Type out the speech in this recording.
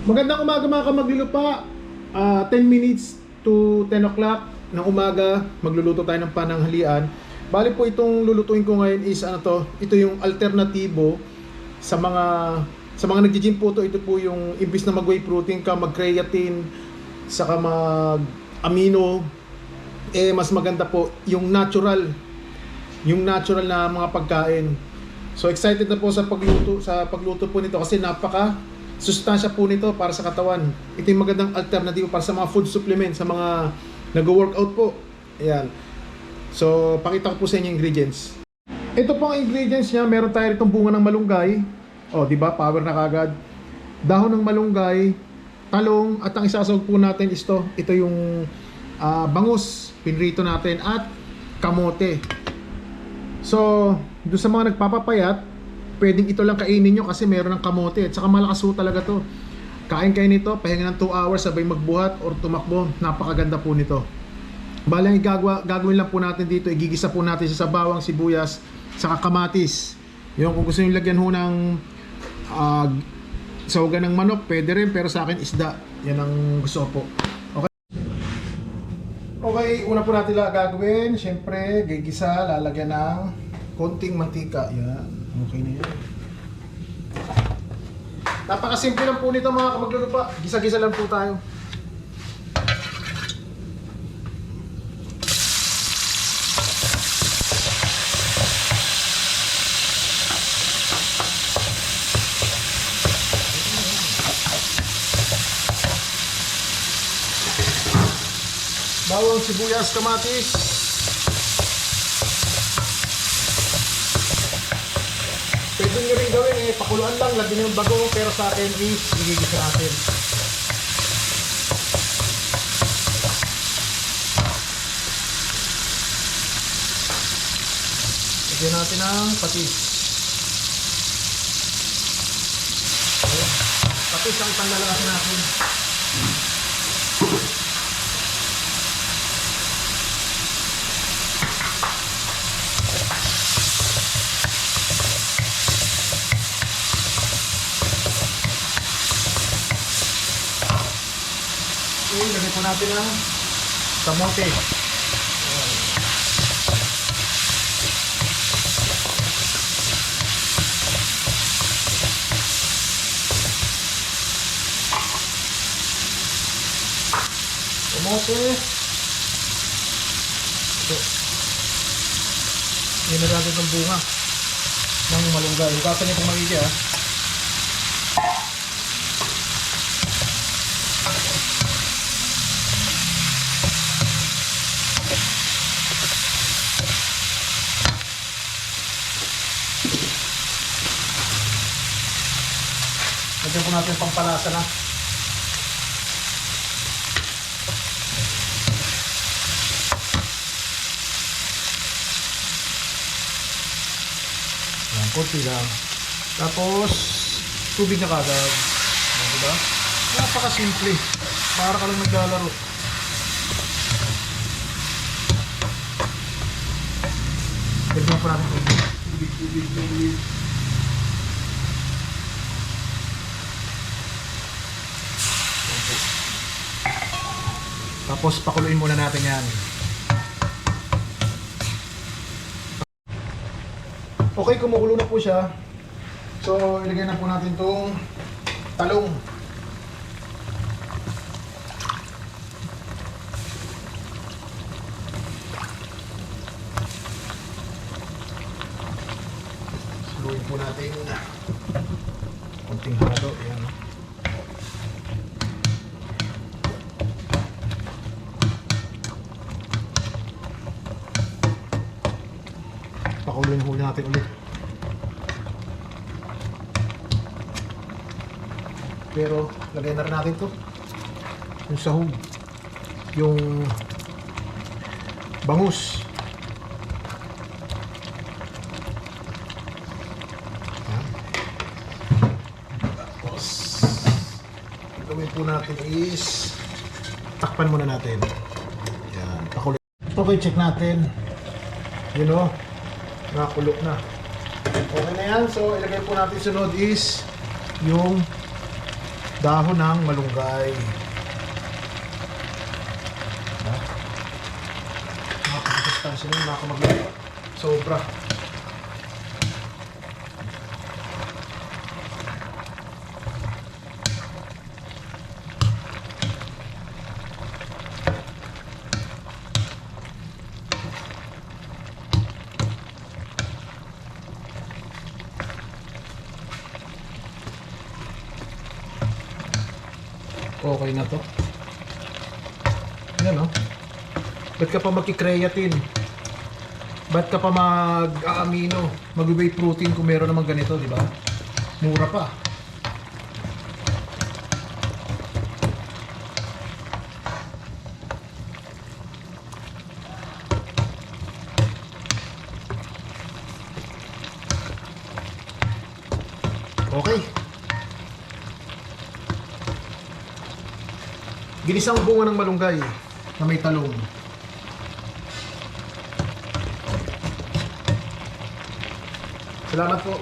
Magandang umaga mga kamaglulupa. 10 minutes to 10 o'clock ng umaga, magluluto tayo ng pananghalian. Bali po itong lulutuin ko ngayon is ano to, ito yung alternatibo sa mga nagji-gym po to. Ito po yung imbis na mag-whey protein ka, mag-creatine, saka mag-amino, mas maganda po yung natural na mga pagkain. So excited na po sa pagluto po nito kasi napaka sustansya po nito para sa katawan. Ito yung magandang alternatibo para sa mga food supplement, sa mga nag-workout po. Ayan. So, pakita ko po sa inyo yung ingredients. Ito po ang ingredients niya. Meron tayo itong bunga ng malunggay. O, di ba? Power na kagad. Dahon ng malunggay, talong, at ang isasawag po natin is to. Ito yung bangus, pinrito natin, at kamote. So, doon sa mga nagpapapayat, pwedeng ito lang kainin nyo kasi meron ng kamote at saka malakas po talaga to. Kain kayo nito, pahinga ng 2 hours sabay magbuhat or tumakbo. Napakaganda po nito. Bali ang gagawin lang po natin dito, igigisa po natin sa bawang, sibuyas, saka kamatis. Yung kung gusto nyo lagyan ho ng sawagan ng manok, pwede rin, pero sa akin isda. Yan ang gusto ko po. Okay. Okay, una po natin gagawin, syempre, gigisa, lalagyan ng konting mantika. Yan. Okay na yan. Napakasimple lang po nito mga kamaglulupa. Gisa-gisa lang po tayo. Bawang, sibuyas, kamatis. Pwede nyo rin gawin pakuluan lang, lagyan yung bago, pero sa akin is igigisa natin. Lagyan natin ang patis. Ayan. Patis ang panglalaki natin. Okay, lagyan po natin ang kamote. Kamote. Ito. Yan na natin ang bunga ng malunggay. Hukasan niyo itong maigi Lagyan po natin pampalasa na. Yan, konti lang. Tapos, tubig na kagad. Yan, diba? Napakasimple. Para ka lang naglalaro. Lagyan po natin tubig. Tapos pakuluin muna natin yan. Okay, kumukulo na po siya. So, ilagay na po natin itong talong. Suluin po natin konting halo. Yan. Pakuluin huli natin ulit. Pero lagay na rin natin to yung sahog, yung bangus. Tapos gawin po natin is takpan muna natin. Yan, pakuluin. Okay, check natin. You know, nakakulo na. Okay na yan. So ilagay po natin sunod is yung dahon ng malunggay. Nakapagkastansya na yung nakamaglayo. Sobra. Okay na to. Yan o. Ba't ka pa magki-creatine? Ba't ka pa mag-amino? Mag-whey protein kung meron naman ganito, di ba? Mura pa. Okay. Ginisang bunga ng malunggay na may talong. Salamat po.